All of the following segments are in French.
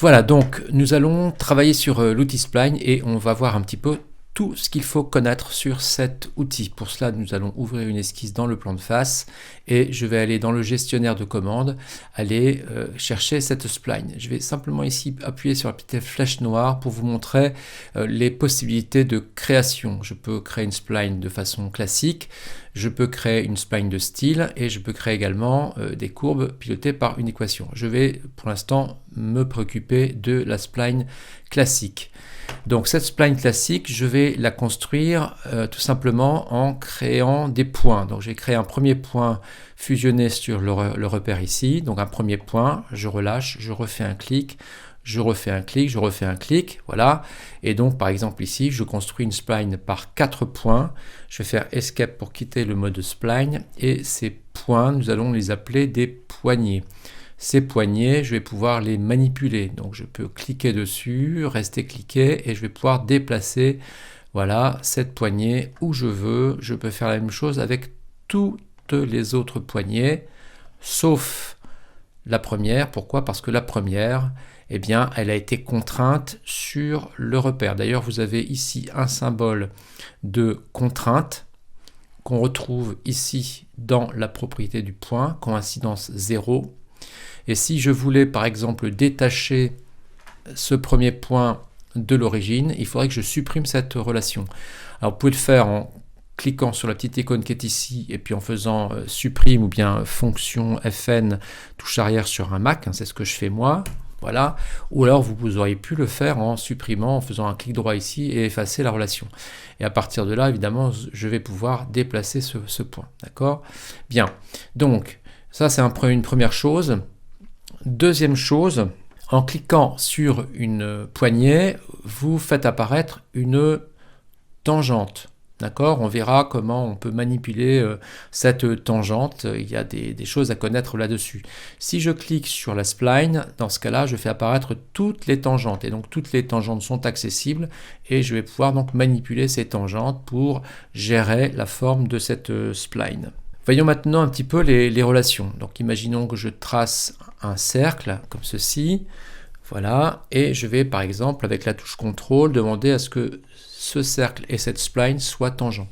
Voilà, donc nous allons travailler sur l'outil Spline et on va voir un petit peu tout ce qu'il faut connaître sur cet outil. Pour cela, nous allons ouvrir une esquisse dans le plan de face et je vais aller dans le gestionnaire de commandes, aller chercher cette spline. Je vais simplement ici appuyer sur la petite flèche noire pour vous montrer les possibilités de création. Je peux créer une spline de façon classique, je peux créer une spline de style et je peux créer également des courbes pilotées par une équation. Je vais pour l'instant me préoccuper de la spline classique. Donc cette spline classique, je vais la construire tout simplement en créant des points. Donc j'ai créé un premier point fusionné sur le repère ici. Donc un premier point, je relâche, je refais un clic, je refais un clic, je refais un clic, voilà. Et donc par exemple ici, je construis une spline par 4 points. Je vais faire Escape pour quitter le mode spline. Et ces points, nous allons les appeler des poignées. Ces poignées, je vais pouvoir les manipuler. Donc je peux cliquer dessus, rester cliqué et je vais pouvoir déplacer voilà, cette poignée où je veux. Je peux faire la même chose avec toutes les autres poignées, sauf la première. Pourquoi? Parce que la première, eh bien, elle a été contrainte sur le repère. D'ailleurs, vous avez ici un symbole de contrainte qu'on retrouve ici dans la propriété du point, coïncidence 0. Et si je voulais par exemple détacher ce premier point de l'origine, il faudrait que je supprime cette relation. Alors vous pouvez le faire en cliquant sur la petite icône qui est ici et puis en faisant supprime ou bien fonction FN touche arrière sur un Mac, c'est ce que je fais moi. Voilà. Ou alors vous auriez pu le faire en supprimant, en faisant un clic droit ici et effacer la relation. Et à partir de là, évidemment, je vais pouvoir déplacer ce point. D'accord? Bien. Donc, ça c'est une première chose. Deuxième chose, en cliquant sur une poignée, vous faites apparaître une tangente. D'accord? On verra comment on peut manipuler cette tangente. Il y a des choses à connaître là-dessus. Si je clique sur la spline, dans ce cas-là, je fais apparaître toutes les tangentes. Et donc, toutes les tangentes sont accessibles. Et je vais pouvoir donc manipuler ces tangentes pour gérer la forme de cette spline. Voyons maintenant un petit peu les relations. Donc imaginons que je trace un cercle comme ceci, voilà, et je vais par exemple avec la touche CTRL demander à ce que ce cercle et cette spline soient tangents.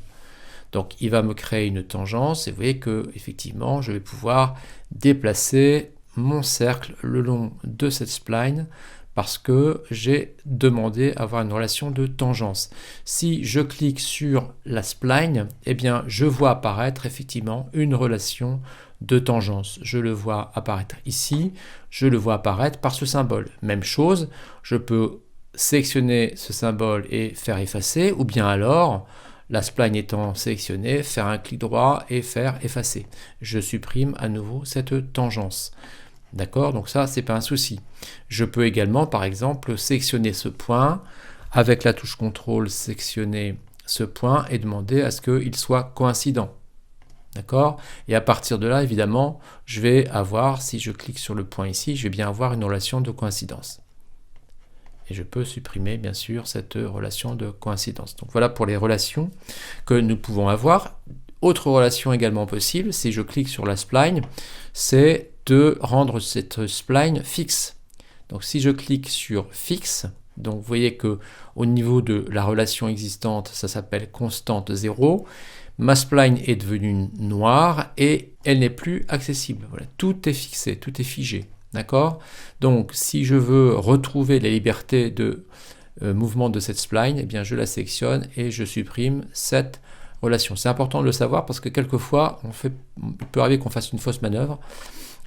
Donc il va me créer une tangence et vous voyez que effectivement je vais pouvoir déplacer mon cercle le long de cette spline parce que j'ai demandé à avoir une relation de tangence. Si je clique sur la spline, eh bien, je vois apparaître effectivement une relation de tangence. Je le vois apparaître ici, je le vois apparaître par ce symbole. Même chose, je peux sélectionner ce symbole et faire effacer, ou bien alors, la spline étant sélectionnée, faire un clic droit et faire effacer. Je supprime à nouveau cette tangence. D'accord? Donc ça, c'est pas un souci. Je peux également, par exemple, sélectionner ce point, avec la touche CTRL, sélectionner ce point et demander à ce qu'il soit coïncident. D'accord? Et à partir de là, évidemment, je vais avoir, si je clique sur le point ici, je vais bien avoir une relation de coïncidence. Et je peux supprimer, bien sûr, cette relation de coïncidence. Donc voilà pour les relations que nous pouvons avoir. Autre relation également possible, si je clique sur la spline, c'est de rendre cette spline fixe. Donc si je clique sur fixe, donc vous voyez que au niveau de la relation existante, ça s'appelle constante 0, ma spline est devenue noire et elle n'est plus accessible. Voilà, tout est fixé, tout est figé. D'accord? Donc si je veux retrouver la liberté de mouvement de cette spline, eh bien je la sélectionne et je supprime cette relation. C'est important de le savoir parce que quelquefois, il peut arriver qu'on fasse une fausse manœuvre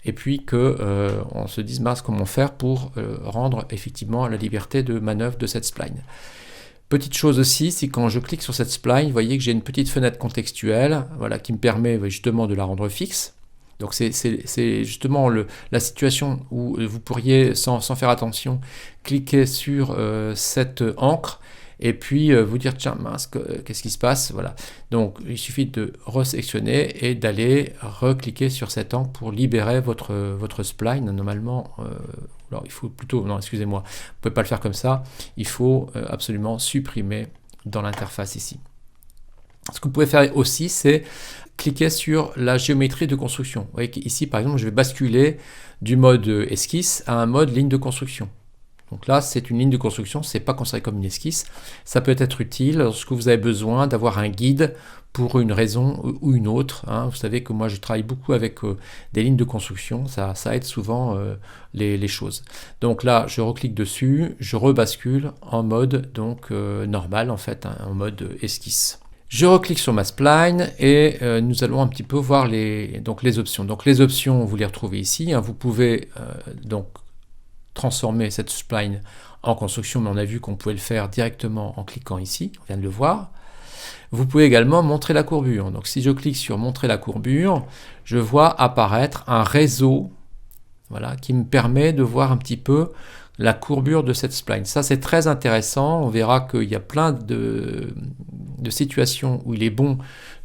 et puis qu'on se dise mince, comment faire pour rendre effectivement la liberté de manœuvre de cette spline. Petite chose aussi, c'est quand je clique sur cette spline, vous voyez que j'ai une petite fenêtre contextuelle voilà, qui me permet justement de la rendre fixe. Donc c'est justement la situation où vous pourriez, sans faire attention, cliquer sur cette encre et puis vous dire tiens mince, qu'est-ce qui se passe, voilà. Donc il suffit de resélectionner et d'aller recliquer sur cette encre pour libérer votre spline. Normalement, alors il faut plutôt, non excusez-moi, vous ne pouvez pas le faire comme ça, il faut absolument supprimer dans l'interface ici. Ce que vous pouvez faire aussi, c'est cliquer sur la géométrie de construction. Vous voyez qu'ici, par exemple, je vais basculer du mode esquisse à un mode ligne de construction. Donc là, c'est une ligne de construction, c'est pas considéré comme une esquisse. Ça peut être utile lorsque vous avez besoin d'avoir un guide pour une raison ou une autre. Hein. Vous savez que moi, je travaille beaucoup avec des lignes de construction, ça aide souvent les choses. Donc là, je reclique dessus, je rebascule en mode donc normal, en fait, hein, en mode esquisse. Je reclique sur ma spline et nous allons un petit peu voir les options. Donc les options, vous les retrouvez ici. Hein. Vous pouvez donc transformer cette spline en construction, mais on a vu qu'on pouvait le faire directement en cliquant ici, on vient de le voir. Vous pouvez également montrer la courbure. Donc si je clique sur montrer la courbure, je vois apparaître un réseau, voilà, qui me permet de voir un petit peu la courbure de cette spline. Ça, c'est très intéressant. On verra qu'il y a plein de situations où il est bon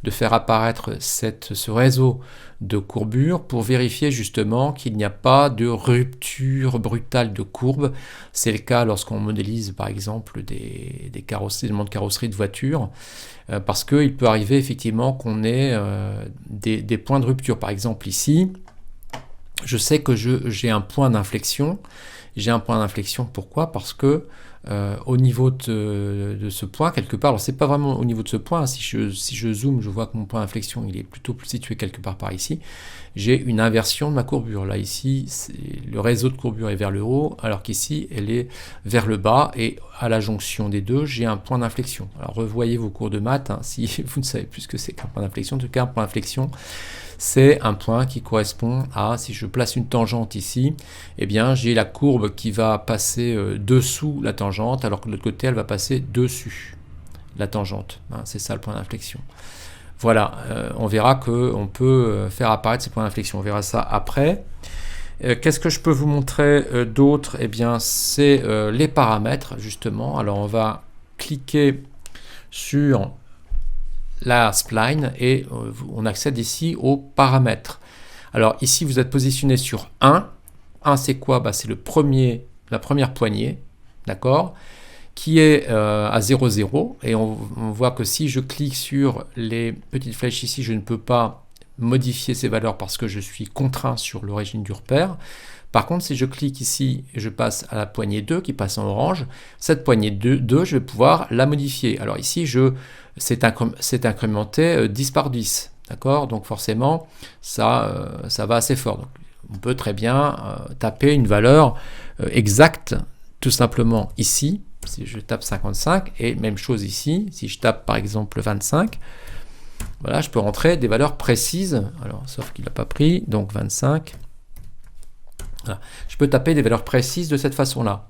de faire apparaître ce réseau de courbures pour vérifier justement qu'il n'y a pas de rupture brutale de courbe. C'est le cas lorsqu'on modélise par exemple des éléments de carrosserie de voiture, parce qu'il peut arriver effectivement qu'on ait des points de rupture. Par exemple ici, je sais que j'ai un point d'inflexion. J'ai un point d'inflexion, pourquoi? Parce que au niveau de ce point, quelque part, alors c'est pas vraiment au niveau de ce point, hein, si je zoome, je vois que mon point d'inflexion, il est plutôt situé quelque part par ici, j'ai une inversion de ma courbure. Là, ici, le réseau de courbure est vers le haut, alors qu'ici, elle est vers le bas, et à la jonction des deux, j'ai un point d'inflexion. Alors, revoyez vos cours de maths, hein, si vous ne savez plus ce que c'est qu'un point d'inflexion. En tout cas, un point d'inflexion, c'est un point qui correspond à, si je place une tangente ici, eh bien j'ai la courbe qui va passer dessous la tangente, alors que de l'autre côté, elle va passer dessus la tangente. Hein, c'est ça le point d'inflexion. Voilà, on verra qu'on peut faire apparaître ces points d'inflexion. On verra ça après. Qu'est-ce que je peux vous montrer d'autre? Eh bien, c'est les paramètres, justement. Alors, on va cliquer sur la spline et on accède ici aux paramètres. Alors ici vous êtes positionné sur 1. 1 c'est quoi? Bah, c'est la première poignée, d'accord, qui est à 0, 0. Et on voit que si je clique sur les petites flèches ici, je ne peux pas modifier ces valeurs parce que je suis contraint sur l'origine du repère. Par contre, si je clique ici et je passe à la poignée 2 qui passe en orange, cette poignée 2, je vais pouvoir la modifier. Alors ici, c'est incrémenté 10 par 10. D'accord? Donc forcément, ça va assez fort. Donc, on peut très bien taper une valeur exacte, tout simplement ici. Si je tape 55, et même chose ici, si je tape par exemple 25, voilà, je peux rentrer des valeurs précises. Alors, sauf qu'il n'a pas pris, donc 25. Voilà. Je peux taper des valeurs précises de cette façon-là.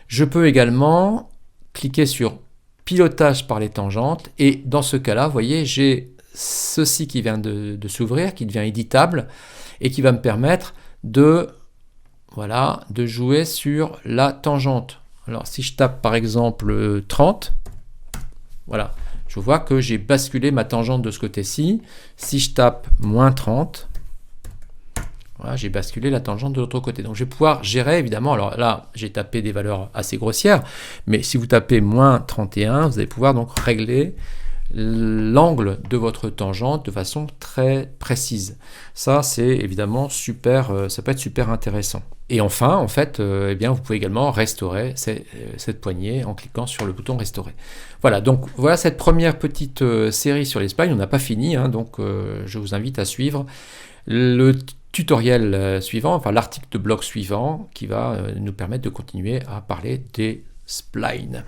Je peux également cliquer sur pilotage par les tangentes et dans ce cas-là, vous voyez, j'ai ceci qui vient de s'ouvrir, qui devient éditable et qui va me permettre de jouer sur la tangente. Alors si je tape par exemple 30, voilà, je vois que j'ai basculé ma tangente de ce côté-ci. Si je tape moins 30, voilà, j'ai basculé la tangente de l'autre côté. Donc je vais pouvoir gérer évidemment, alors là j'ai tapé des valeurs assez grossières, mais si vous tapez moins 31, vous allez pouvoir donc régler l'angle de votre tangente de façon très précise. Ça c'est évidemment super, ça peut être super intéressant. Et enfin, en fait, eh bien, vous pouvez également restaurer cette poignée en cliquant sur le bouton restaurer. Voilà, donc voilà cette première petite série sur les splines. On n'a pas fini, hein, donc je vous invite à suivre le tutoriel suivant, enfin l'article de blog suivant qui va nous permettre de continuer à parler des splines.